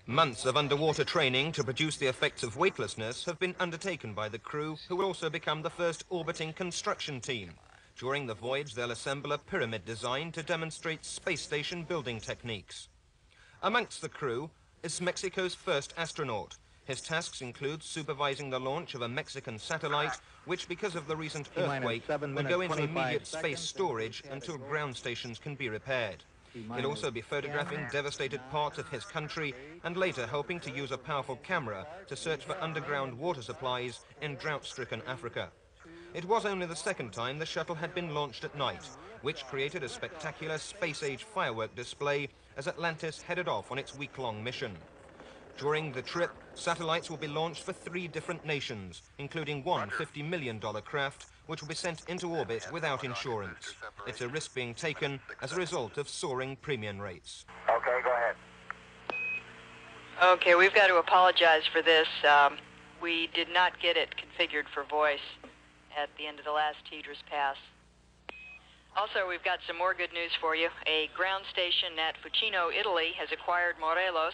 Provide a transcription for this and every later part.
Months of underwater training to produce the effects of weightlessness have been undertaken by the crew, who will also become the first orbiting construction team. During the voyage, they'll assemble a pyramid design to demonstrate space station building techniques. Amongst the crew is Mexico's first astronaut. His tasks include supervising the launch of a Mexican satellite, which, because of the recent earthquake, will go into immediate space storage until ground stations can be repaired. He'll also be photographing devastated parts of his country and later helping to use a powerful camera to search for underground water supplies in drought-stricken Africa. It was only the second time the shuttle had been launched at night, which created a spectacular space-age firework display as Atlantis headed off on its week-long mission. During the trip, satellites will be launched for 3 different nations, including one $50 million craft, which will be sent into orbit without insurance. It's a risk being taken as a result of soaring premium rates. Okay, go ahead. Okay, we've got to apologize for this. We did not get it configured for voice at the end of the last TDRS pass. Also, we've got some more good news for you. A ground station at Fucino, Italy has acquired Morelos.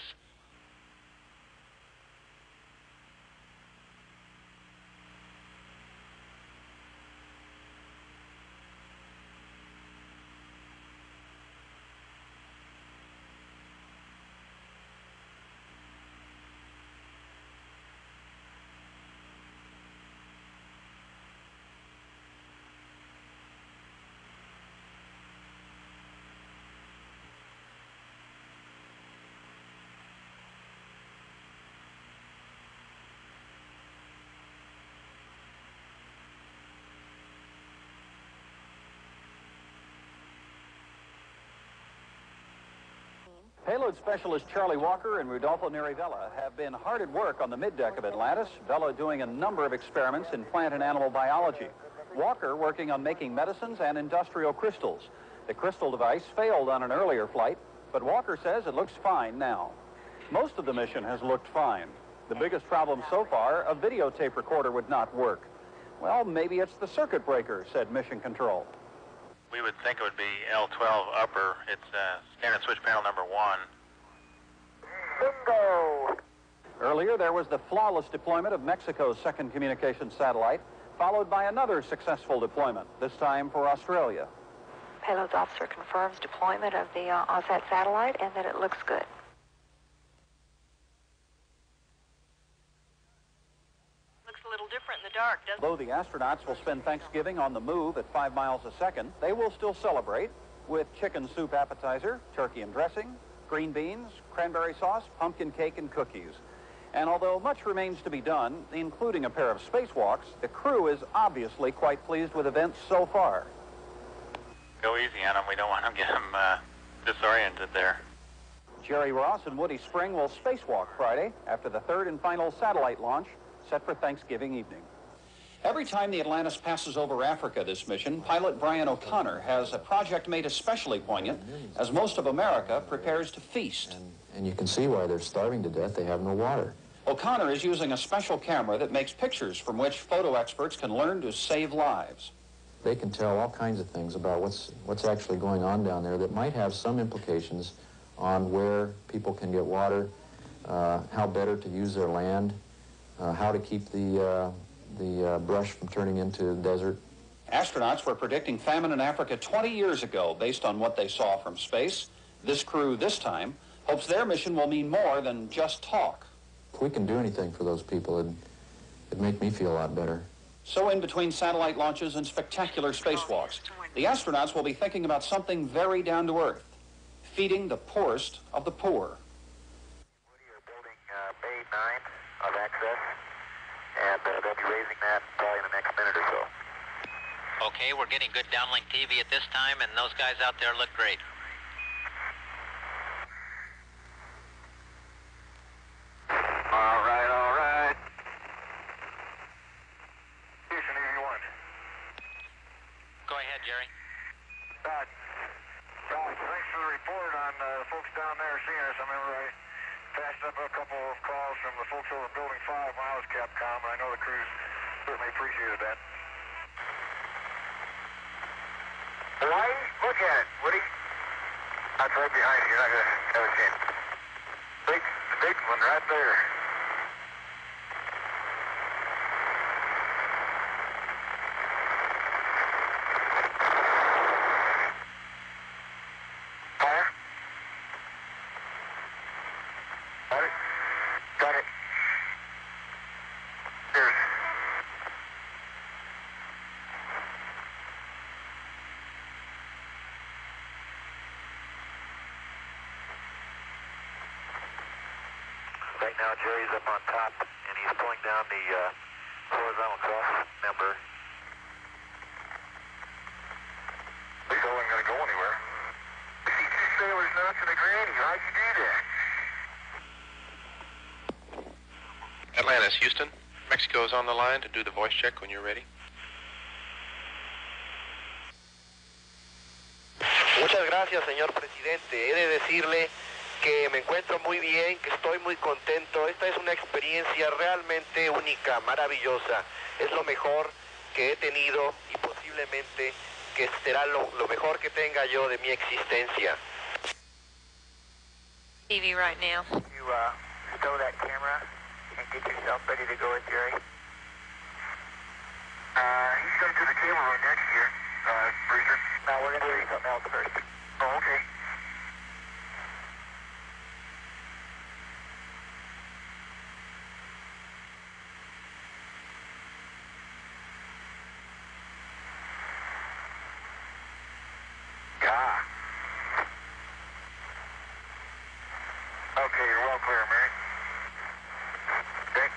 Payload specialist Charlie Walker and Rodolfo Neri have been hard at work on the middeck of Atlantis, Vela doing a number of experiments in plant and animal biology. Walker working on making medicines and industrial crystals. The crystal device failed on an earlier flight, but Walker says it looks fine now. Most of the mission has looked fine. The biggest problem so far, a videotape recorder would not work. Well, maybe it's the circuit breaker, said Mission Control. We would think it would be L12 upper. It's standard switch panel number 1. Bingo! Earlier, there was the flawless deployment of Mexico's second communications satellite, followed by another successful deployment, this time for Australia. Payloads officer confirms deployment of the OSAT satellite and that it looks good. Looks a little different in the dark, doesn't it? Though the astronauts will spend Thanksgiving on the move at 5 miles a second, they will still celebrate with chicken soup appetizer, turkey and dressing, green beans, cranberry sauce, pumpkin cake, and cookies. And although much remains to be done, including a pair of spacewalks, the crew is obviously quite pleased with events so far. Go easy on them. We don't want to get them disoriented there. Jerry Ross and Woody Spring will spacewalk Friday after the third and final satellite launch set for Thanksgiving evening. Every time the Atlantis passes over Africa this mission, pilot Brian O'Connor has a project made especially poignant as most of America prepares to feast. And you can see why they're starving to death. They have no water. O'Connor is using a special camera that makes pictures from which photo experts can learn to save lives. They can tell all kinds of things about what's actually going on down there that might have some implications on where people can get water, how better to use their land, how to keep the brush from turning into desert. Astronauts were predicting famine in Africa 20 years ago based on what they saw from space. This crew this time hopes their mission will mean more than just talk. If we can do anything for those people, it'd make me feel a lot better. So in between satellite launches and spectacular spacewalks, the astronauts will be thinking about something very down to earth, feeding the poorest of the poor. We are building Bay 9 of access, and they'll be raising that probably in the next minute or so. Okay, we're getting good downlink TV at this time, and those guys out there look great. All right. Houston, EV1. Go ahead, Jerry. Ross, thanks for the report on the folks down there seeing us. I remember I passed up a couple of calls from the folks over Building 5 when I was Capcom, and I know the crews certainly appreciated that. Hawaii? Look at it, Woody. That's right behind you. You're not going to have a chance. The big One right there. Fire. Got it. Got it. There's. Right now, Jerry's up on top, and he's pulling down the horizontal cross member. The show ain't gonna go anywhere. I see two sailors notching the granny. How'd you do that? Atlantis, Houston. Mexico is on the line to do the voice check when you're ready. Muchas gracias, señor presidente. He de decirle que me encuentro muy bien, que estoy muy contento. Esta es una experiencia realmente única, maravillosa. Es lo mejor que he tenido y posiblemente que será lo mejor que tenga yo de mi existencia. TV right now. You stow that camera and get yourself ready to go with Jerry. He's going to the camera right next year, Bruiser. No, we're going to do something else first. Oh, okay. Okay, you're well clear, Mary. Okay.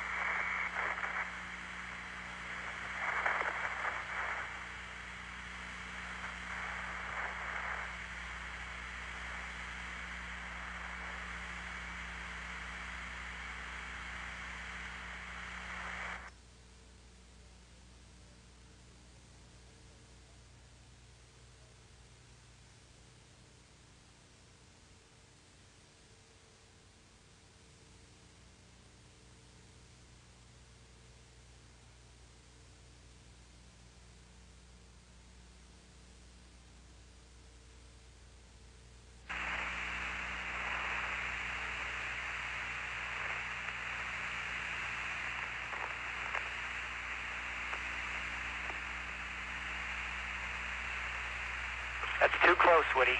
That's too close, Woody.